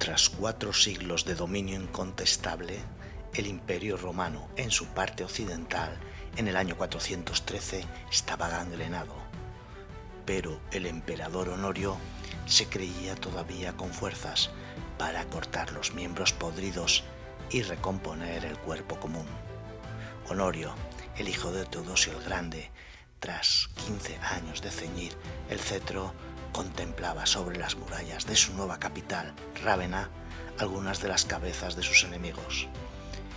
Tras 4 siglos de dominio incontestable, el Imperio Romano en su parte occidental, en el año 413, estaba gangrenado. Pero el emperador Honorio se creía todavía con fuerzas para cortar los miembros podridos y recomponer el cuerpo común. Honorio, el hijo de Teodosio el Grande, tras 15 años de ceñir el cetro, contemplaba sobre las murallas de su nueva capital, Rávena, algunas de las cabezas de sus enemigos.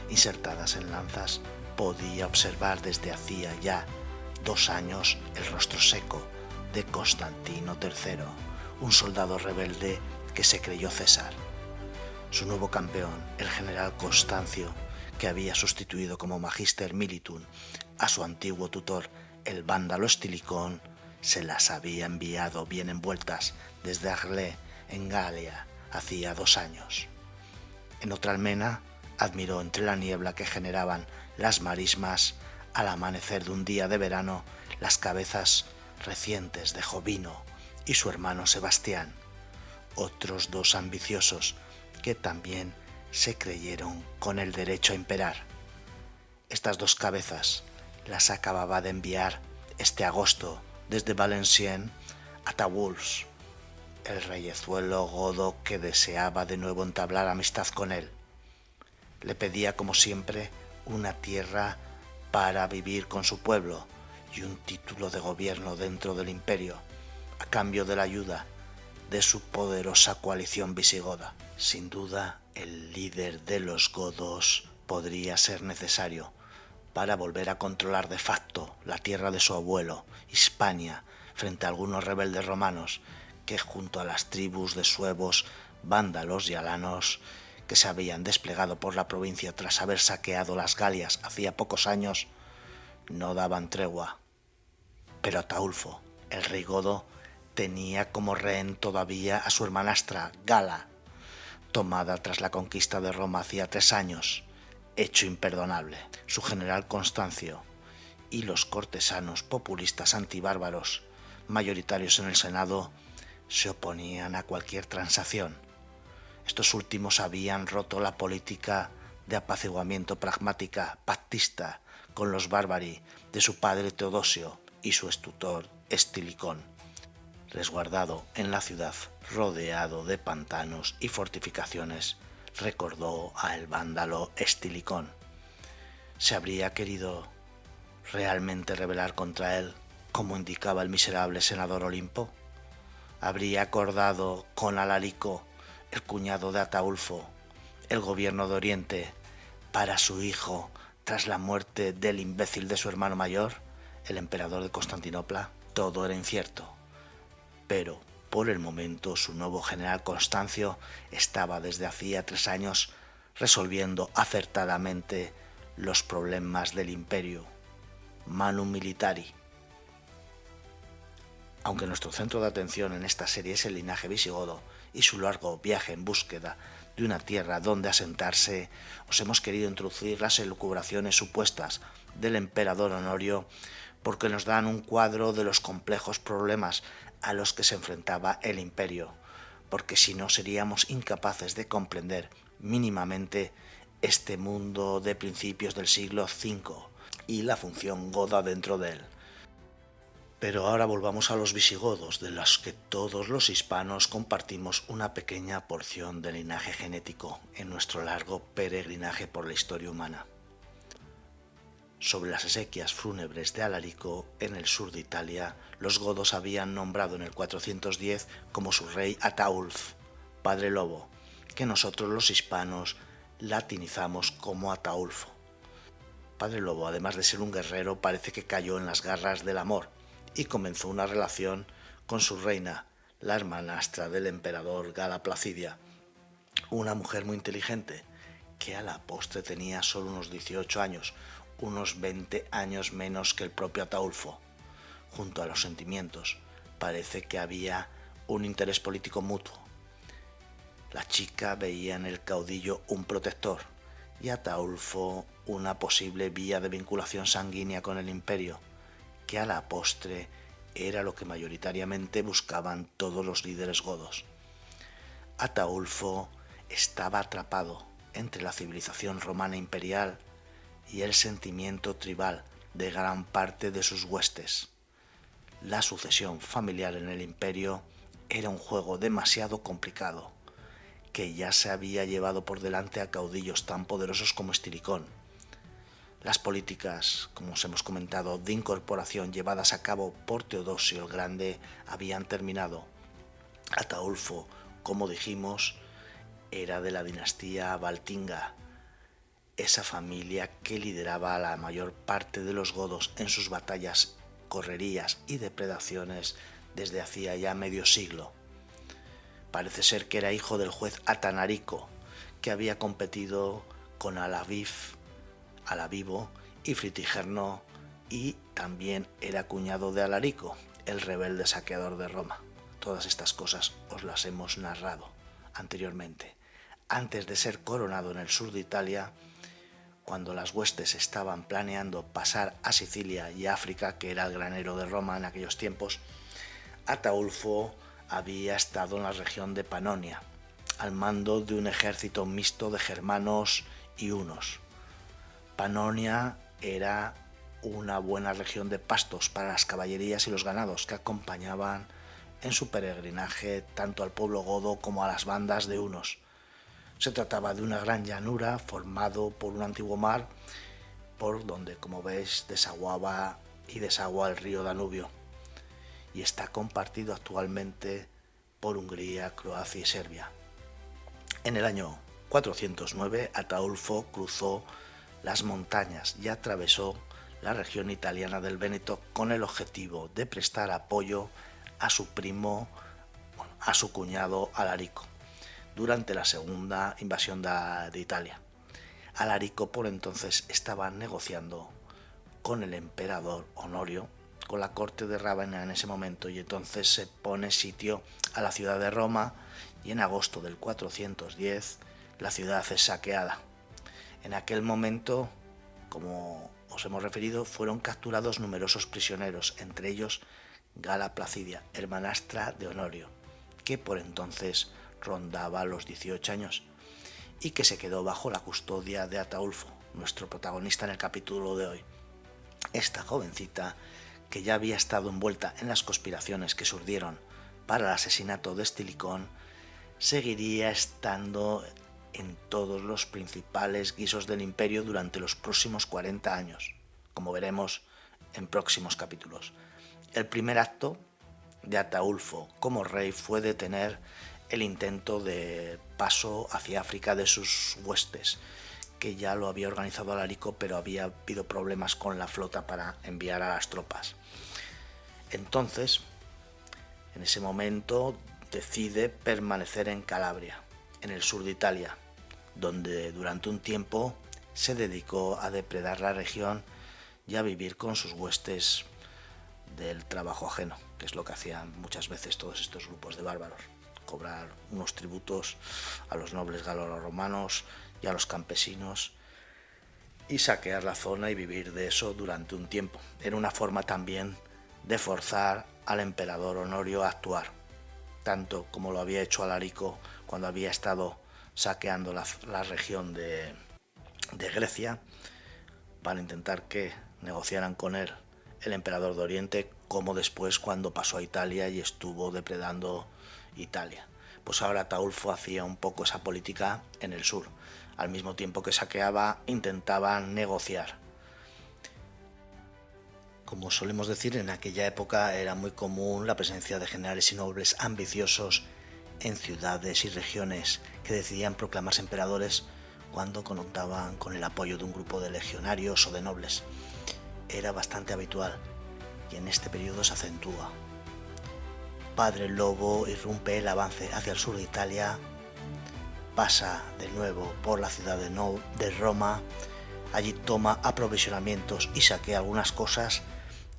Insertadas en lanzas, podía observar desde hacía ya 2 años el rostro seco de Constantino III, un soldado rebelde que se creyó César. Su nuevo campeón, el general Constancio, que había sustituido como Magister Militum a su antiguo tutor, el vándalo Estilicón, se las había enviado bien envueltas desde Arles, en Galia, hacía 2 años. En otra almena, admiró entre la niebla que generaban las marismas, al amanecer de un día de verano, las cabezas recientes de Jovino y su hermano Sebastián, otros 2 ambiciosos que también se creyeron con el derecho a imperar. Estas 2 cabezas las acababa de enviar este agosto desde Valenciennes a Ataulf, el reyezuelo godo que deseaba de nuevo entablar amistad con él. Le pedía, como siempre, una tierra para vivir con su pueblo y un título de gobierno dentro del imperio, a cambio de la ayuda de su poderosa coalición visigoda. Sin duda, el líder de los godos podría ser necesario para volver a controlar de facto la tierra de su abuelo, Hispania, frente a algunos rebeldes romanos que, junto a las tribus de suevos, vándalos y alanos que se habían desplegado por la provincia tras haber saqueado las Galias hacía pocos años, no daban tregua. Pero Ataulfo, el rey godo, tenía como rehén todavía a su hermanastra Gala, tomada tras la conquista de Roma hacía 3 años, hecho imperdonable. Su general Constancio y los cortesanos populistas antibárbaros, mayoritarios en el Senado, se oponían a cualquier transacción. Estos últimos habían roto la política de apaciguamiento pragmática pactista con los bárbari de su padre Teodosio y su extutor Estilicón, resguardado en la ciudad, rodeado de pantanos y fortificaciones, recordó a el vándalo Estilicón. ¿Se habría querido realmente rebelar contra él, como indicaba el miserable senador Olimpo? ¿Habría acordado con Alarico, el cuñado de Ataulfo, el gobierno de Oriente para su hijo tras la muerte del imbécil de su hermano mayor, el emperador de Constantinopla? Todo era incierto, pero por el momento su nuevo general Constancio estaba desde hacía 3 años resolviendo acertadamente los problemas del imperio, Manu Militari. Aunque nuestro centro de atención en esta serie es el linaje visigodo y su largo viaje en búsqueda de una tierra donde asentarse, os hemos querido introducir las elucubraciones supuestas del emperador Honorio porque nos dan un cuadro de los complejos problemas a los que se enfrentaba el imperio, porque si no seríamos incapaces de comprender mínimamente este mundo de principios del siglo V y la función goda dentro de él. Pero ahora volvamos a los visigodos, de los que todos los hispanos compartimos una pequeña porción de linaje genético en nuestro largo peregrinaje por la historia humana. Sobre las exequias fúnebres de Alarico, en el sur de Italia, los godos habían nombrado en el 410 como su rey Ataulf, padre lobo, que nosotros los hispanos latinizamos como Ataulfo. Padre lobo, además de ser un guerrero, parece que cayó en las garras del amor y comenzó una relación con su reina, la hermanastra del emperador Gala Placidia, una mujer muy inteligente que a la postre tenía solo unos 18 años, unos 20 años menos que el propio Ataulfo. Junto a los sentimientos, parece que había un interés político mutuo. La chica veía en el caudillo un protector y Ataulfo una posible vía de vinculación sanguínea con el imperio, que a la postre era lo que mayoritariamente buscaban todos los líderes godos. Ataulfo estaba atrapado entre la civilización romana imperial y el sentimiento tribal de gran parte de sus huestes. La sucesión familiar en el imperio era un juego demasiado complicado, que ya se había llevado por delante a caudillos tan poderosos como Estilicón. Las políticas, como os hemos comentado, de incorporación llevadas a cabo por Teodosio el Grande habían terminado. Ataulfo, como dijimos, era de la dinastía Valtinga, esa familia que lideraba a la mayor parte de los godos en sus batallas, correrías y depredaciones desde hacía ya medio siglo. Parece ser que era hijo del juez Atanarico, que había competido con Alavivo y Fritigerno, y también era cuñado de Alarico, el rebelde saqueador de Roma. Todas estas cosas os las hemos narrado anteriormente. Antes de ser coronado en el sur de Italia, cuando las huestes estaban planeando pasar a Sicilia y África, que era el granero de Roma en aquellos tiempos, Ataulfo había estado en la región de Panonia, al mando de un ejército mixto de germanos y hunos. Panonia era una buena región de pastos para las caballerías y los ganados que acompañaban en su peregrinaje tanto al pueblo godo como a las bandas de hunos. Se trataba de una gran llanura formado por un antiguo mar por donde, como veis, desaguaba y desagua el río Danubio, y está compartido actualmente por Hungría, Croacia y Serbia. En el año 409, Ataulfo cruzó las montañas y atravesó la región italiana del Véneto con el objetivo de prestar apoyo a su cuñado Alarico, durante la segunda invasión de Italia. Alarico por entonces estaba negociando con el emperador Honorio, con la corte de Rávena en ese momento, y entonces se pone sitio a la ciudad de Roma, y en agosto del 410 la ciudad es saqueada. En aquel momento, como os hemos referido, fueron capturados numerosos prisioneros, entre ellos Gala Placidia, hermanastra de Honorio, que por entonces rondaba los 18 años y que se quedó bajo la custodia de Ataulfo, nuestro protagonista en el capítulo de hoy. Esta jovencita, que ya había estado envuelta en las conspiraciones que se urdieron para el asesinato de Estilicón, seguiría estando en todos los principales guisos del imperio durante los próximos 40 años, como veremos en próximos capítulos. El primer acto de Ataulfo como rey fue detener el intento de paso hacia África de sus huestes, que ya lo había organizado Alarico, pero había habido problemas con la flota para enviar a las tropas. Entonces, en ese momento, decide permanecer en Calabria, en el sur de Italia, donde durante un tiempo se dedicó a depredar la región y a vivir con sus huestes del trabajo ajeno, que es lo que hacían muchas veces todos estos grupos de bárbaros: cobrar unos tributos a los nobles galoro-romanos y a los campesinos y saquear la zona y vivir de eso durante un tiempo. Era una forma también de forzar al emperador Honorio a actuar, tanto como lo había hecho Alarico cuando había estado saqueando la región de Grecia, para intentar que negociaran con él el emperador de Oriente, como después cuando pasó a Italia y estuvo depredando Italia. Pues ahora Ataulfo hacía un poco esa política en el sur. Al mismo tiempo que saqueaba, intentaba negociar. Como solemos decir, en aquella época era muy común la presencia de generales y nobles ambiciosos en ciudades y regiones que decidían proclamarse emperadores cuando contaban con el apoyo de un grupo de legionarios o de nobles. Era bastante habitual y en este periodo se acentúa. Padre Lobo irrumpe el avance hacia el sur de Italia, pasa de nuevo por la ciudad de Roma, allí toma aprovisionamientos y saquea algunas cosas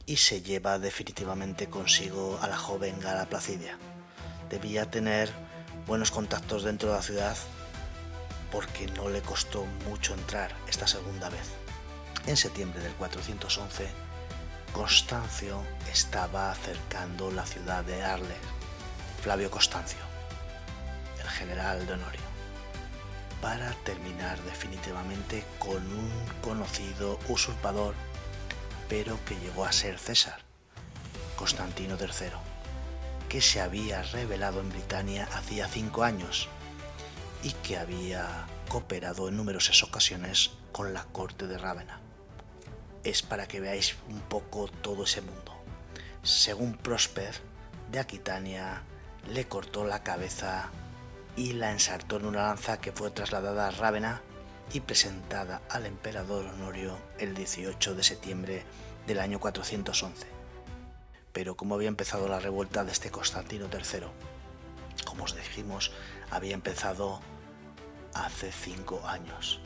y se lleva definitivamente consigo a la joven Gala Placidia. Debía tener buenos contactos dentro de la ciudad porque no le costó mucho entrar esta segunda vez. En septiembre del 411, Constancio estaba acercando la ciudad de Arles, Flavio Constancio, el general de Honorio. para terminar definitivamente con un conocido usurpador, pero que llegó a ser César, Constantino III, que se había rebelado en Britania hacía 5 años y que había cooperado en numerosas ocasiones con la corte de Rávena. Es para que veáis un poco todo ese mundo. Según Prósper, de Aquitania le cortó la cabeza y la ensartó en una lanza que fue trasladada a Rávena y presentada al emperador Honorio el 18 de septiembre del año 411. Pero ¿cómo había empezado la revuelta de este Constantino III? Como os dijimos, había empezado hace 5 años.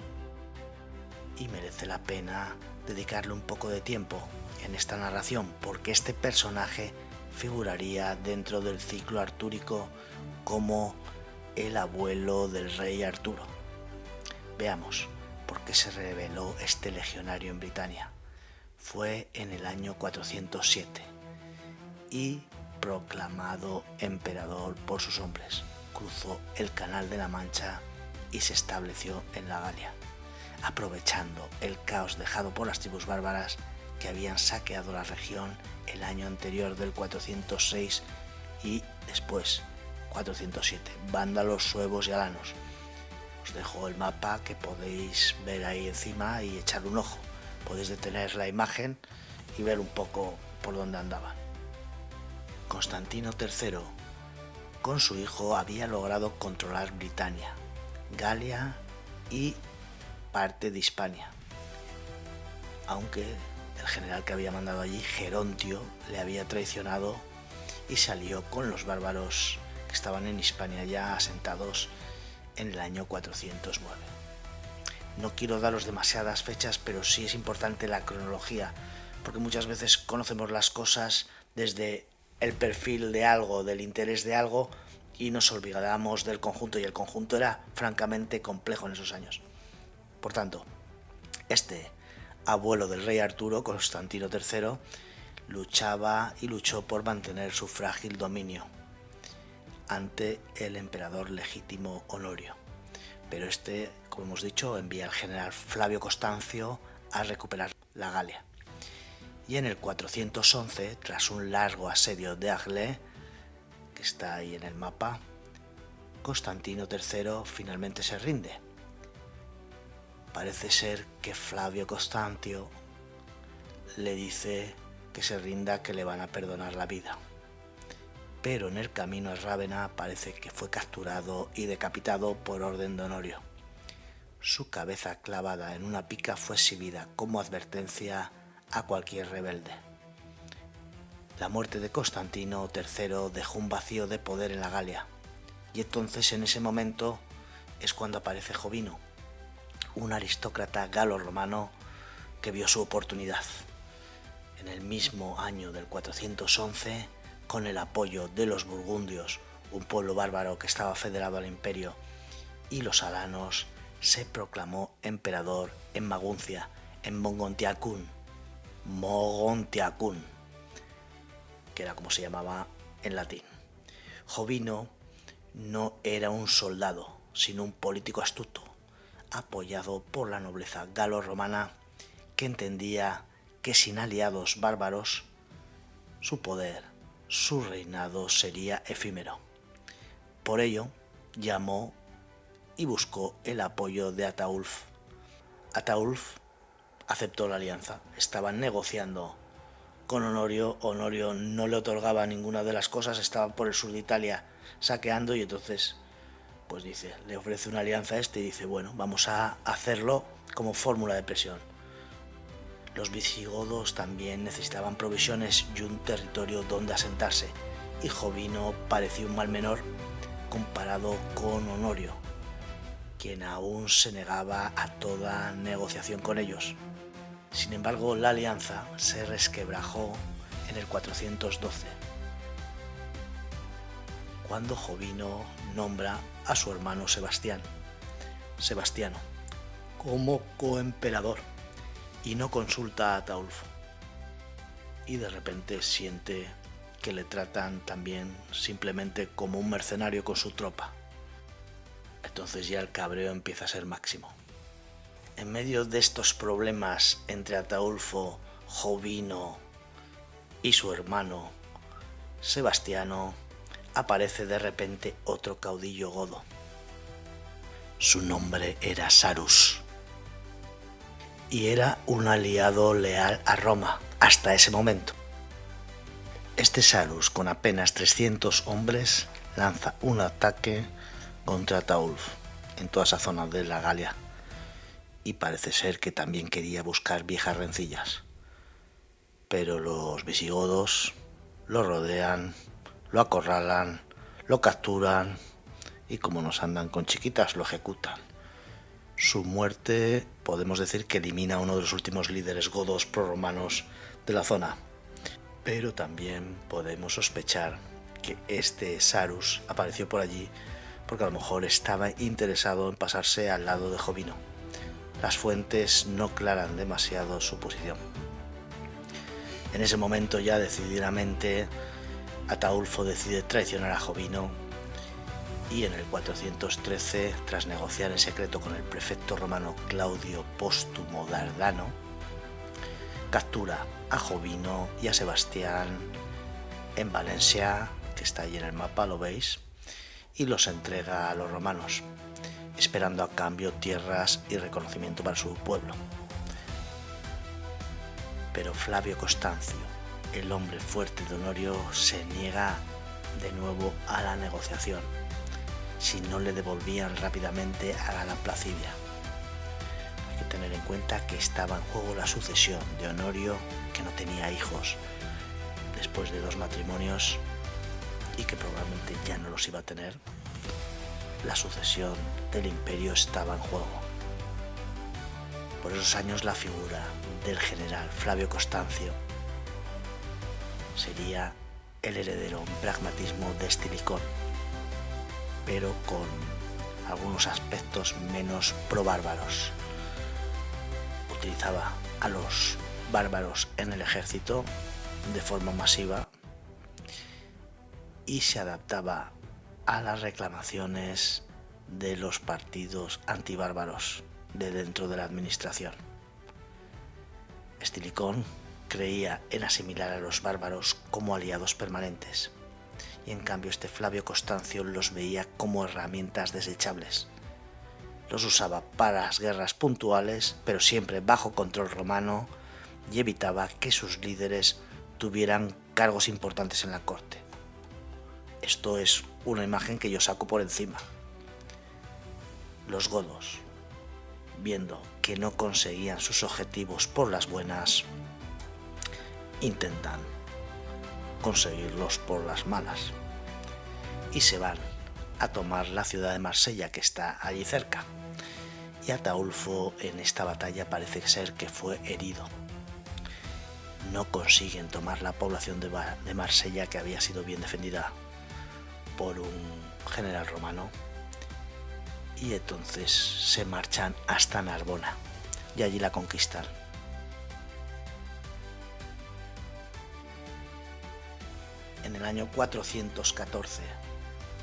Y merece la pena dedicarle un poco de tiempo en esta narración, porque este personaje figuraría dentro del ciclo artúrico como el abuelo del rey Arturo. Veamos por qué se rebeló este legionario en Britania. Fue en el año 407 y, proclamado emperador por sus hombres, cruzó el Canal de la Mancha y se estableció en la Galia, aprovechando el caos dejado por las tribus bárbaras que habían saqueado la región el año anterior del 406 y después 407, vándalos, suevos y alanos. Os dejo el mapa que podéis ver ahí encima y echarle un ojo. Podéis detener la imagen y ver un poco por dónde andaban. Constantino III, con su hijo, había logrado controlar Britania, Galia y parte de Hispania, aunque el general que había mandado allí, Gerontio, le había traicionado y salió con los bárbaros que estaban en Hispania ya asentados en el año 409. No quiero daros demasiadas fechas, pero sí es importante la cronología, porque muchas veces conocemos las cosas desde el perfil de algo, del interés de algo, y nos olvidamos del conjunto, y el conjunto era francamente complejo en esos años. Por tanto, este abuelo del rey Arturo, Constantino III, luchó por mantener su frágil dominio ante el emperador legítimo Honorio. Pero este, como hemos dicho, envía al general Flavio Constancio a recuperar la Galia. Y en el 411, tras un largo asedio de Agde, que está ahí en el mapa, Constantino III finalmente se rinde. Parece ser que Flavio Constancio le dice que se rinda, que le van a perdonar la vida. Pero en el camino a Rávena parece que fue capturado y decapitado por orden de Honorio. Su cabeza clavada en una pica fue exhibida como advertencia a cualquier rebelde. La muerte de Constantino III dejó un vacío de poder en la Galia, y entonces en ese momento es cuando aparece Jovino, un aristócrata galo-romano que vio su oportunidad. En el mismo año del 411, con el apoyo de los burgundios, un pueblo bárbaro que estaba federado al imperio, y los alanos, se proclamó emperador en Maguncia, en Mogontiacum, que era como se llamaba en latín. Jovino no era un soldado, sino un político astuto, apoyado por la nobleza galo-romana, que entendía que sin aliados bárbaros, su poder, su reinado sería efímero. Por ello, llamó y buscó el apoyo de Ataulf. Ataulf aceptó la alianza. Estaban negociando con Honorio. Honorio no le otorgaba ninguna de las cosas, estaba por el sur de Italia saqueando, y entonces pues dice, le ofrece una alianza a este y dice, bueno, vamos a hacerlo como fórmula de presión. Los visigodos también necesitaban provisiones y un territorio donde asentarse, y Jovino parecía un mal menor comparado con Honorio, quien aún se negaba a toda negociación con ellos. Sin embargo, la alianza se resquebrajó en el 412, cuando Jovino nombra a su hermano Sebastiano, como coemperador, y no consulta a Ataulfo. Y de repente siente que le tratan también simplemente como un mercenario con su tropa. Entonces ya el cabreo empieza a ser máximo. En medio de estos problemas entre Ataulfo, Jovino y su hermano Sebastiano, aparece de repente otro caudillo godo. Su nombre era Sarus y era un aliado leal a Roma hasta ese momento. Este Sarus, con apenas 300 hombres, lanza un ataque contra Ataulfo en toda esa zona de la Galia, y parece ser que también quería buscar viejas rencillas. Pero los visigodos lo rodean, lo acorralan, lo capturan y, como nos andan con chiquitas, lo ejecutan. Su muerte, podemos decir que elimina a uno de los últimos líderes godos proromanos de la zona. Pero también podemos sospechar que este Sarus apareció por allí porque a lo mejor estaba interesado en pasarse al lado de Jovino. Las fuentes no aclaran demasiado su posición. En ese momento ya decididamente Ataulfo decide traicionar a Jovino y en el 413, tras negociar en secreto con el prefecto romano Claudio Póstumo Dardano, captura a Jovino y a Sebastián en Valencia, que está allí en el mapa, lo veis, y los entrega a los romanos, esperando a cambio tierras y reconocimiento para su pueblo. Pero Flavio Constancio, el hombre fuerte de Honorio, se niega de nuevo a la negociación si no le devolvían rápidamente a Gala Placidia. Hay que tener en cuenta que estaba en juego la sucesión de Honorio, que no tenía hijos después de 2 matrimonios y que probablemente ya no los iba a tener. La sucesión del imperio estaba en juego. Por esos años la figura del general Flavio Constancio sería el heredero en pragmatismo de Estilicón, pero con algunos aspectos menos pro-bárbaros. Utilizaba a los bárbaros en el ejército de forma masiva y se adaptaba a las reclamaciones de los partidos antibárbaros de dentro de la administración. Estilicón creía en asimilar a los bárbaros como aliados permanentes, y en cambio este Flavio Constancio los veía como herramientas desechables. Los usaba para las guerras puntuales, pero siempre bajo control romano, y evitaba que sus líderes tuvieran cargos importantes en la corte. Esto es una imagen que yo saco por encima. Los godos, viendo que no conseguían sus objetivos por las buenas, intentan conseguirlos por las malas y se van a tomar la ciudad de Marsella, que está allí cerca, y Ataulfo en esta batalla parece ser que fue herido. No consiguen tomar la población de Marsella, que había sido bien defendida por un general romano, y entonces se marchan hasta Narbona y allí la conquistan. En el año 414,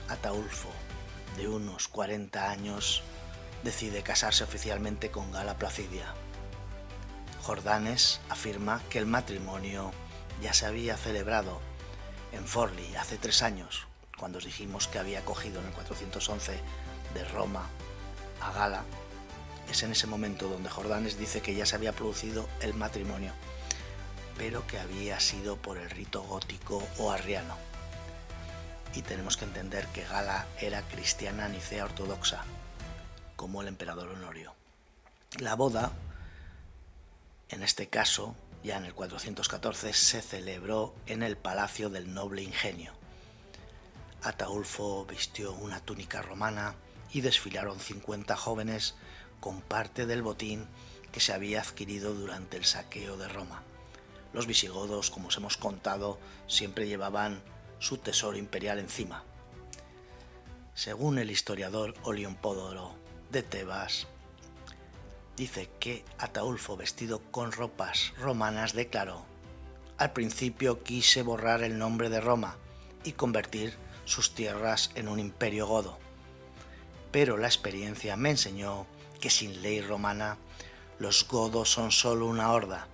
Ataulfo, de unos 40 años, decide casarse oficialmente con Gala Placidia. Jordanes afirma que el matrimonio ya se había celebrado en Forli hace 3 años, cuando os dijimos que había cogido en el 411 de Roma a Gala. Es en ese momento donde Jordanes dice que ya se había producido el matrimonio, pero que había sido por el rito gótico o arriano. Y tenemos que entender que Gala era cristiana nicea ortodoxa, como el emperador Honorio. La boda, en este caso, ya en el 414, se celebró en el Palacio del Noble Ingenio. Ataulfo vistió una túnica romana y desfilaron 50 jóvenes con parte del botín que se había adquirido durante el saqueo de Roma. Los visigodos, como os hemos contado, siempre llevaban su tesoro imperial encima. Según el historiador Oliompódoro de Tebas, dice que Ataulfo, vestido con ropas romanas, declaró: al principio quise borrar el nombre de Roma y convertir sus tierras en un imperio godo, pero la experiencia me enseñó que sin ley romana los godos son solo una horda.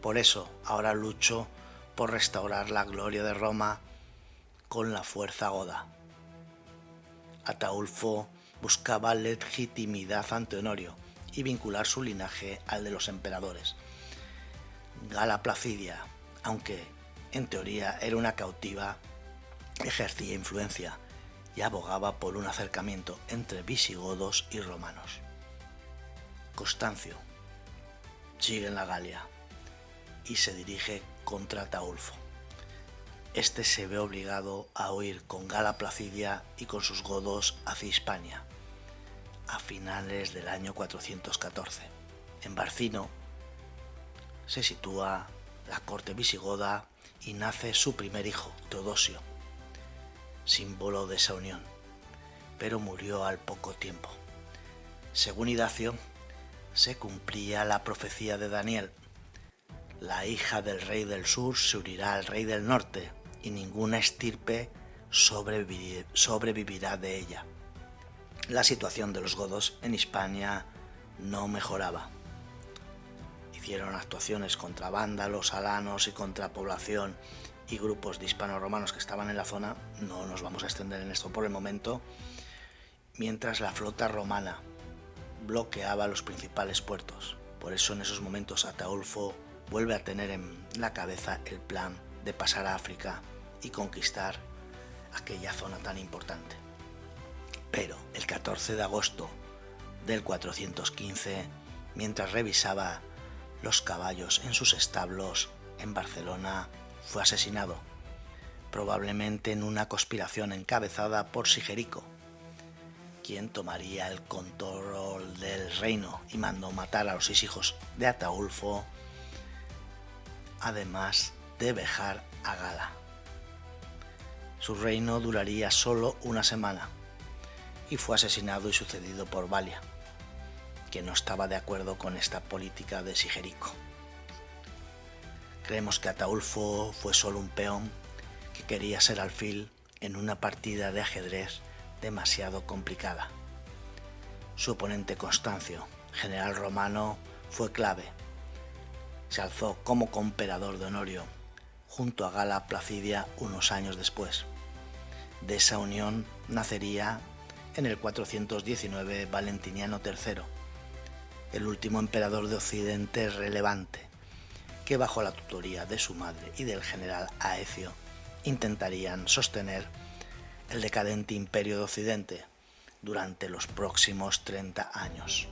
Por eso ahora lucho por restaurar la gloria de Roma con la fuerza goda. Ataulfo buscaba legitimidad ante Honorio y vincular su linaje al de los emperadores. Gala Placidia, aunque en teoría era una cautiva, ejercía influencia y abogaba por un acercamiento entre visigodos y romanos. Constancio sigue en la Galia y se dirige contra Ataulfo. Este se ve obligado a huir con Gala Placidia y con sus godos hacia Hispania a finales del año 414. En Barcino se sitúa la corte visigoda y nace su primer hijo, Teodosio, símbolo de esa unión, pero murió al poco tiempo. Según Idacio, se cumplía la profecía de Daniel: la hija del rey del sur se unirá al rey del norte y ninguna estirpe sobrevivirá de ella. La situación de los godos en Hispania no mejoraba. Hicieron actuaciones contra vándalos, alanos y contra población y grupos de hispano-romanos que estaban en la zona. No nos vamos a extender en esto por el momento. Mientras la flota romana bloqueaba los principales puertos. Por eso en esos momentos Ataulfo vuelve a tener en la cabeza el plan de pasar a África y conquistar aquella zona tan importante. Pero el 14 de agosto del 415, mientras revisaba los caballos en sus establos en Barcelona, fue asesinado, probablemente en una conspiración encabezada por Sigerico, quien tomaría el control del reino y mandó matar a los 6 hijos de Ataulfo, además de vejar a Gala. Su reino duraría solo una semana y fue asesinado y sucedido por Balia, que no estaba de acuerdo con esta política de Sigerico. Creemos que Ataulfo fue solo un peón que quería ser alfil en una partida de ajedrez demasiado complicada. Su oponente Constancio, general romano, fue clave. Se alzó como coemperador de Honorio junto a Gala Placidia unos años después. De esa unión nacería en el 419 Valentiniano III, el último emperador de Occidente relevante, que bajo la tutoría de su madre y del general Aecio intentarían sostener el decadente imperio de Occidente durante los próximos 30 años.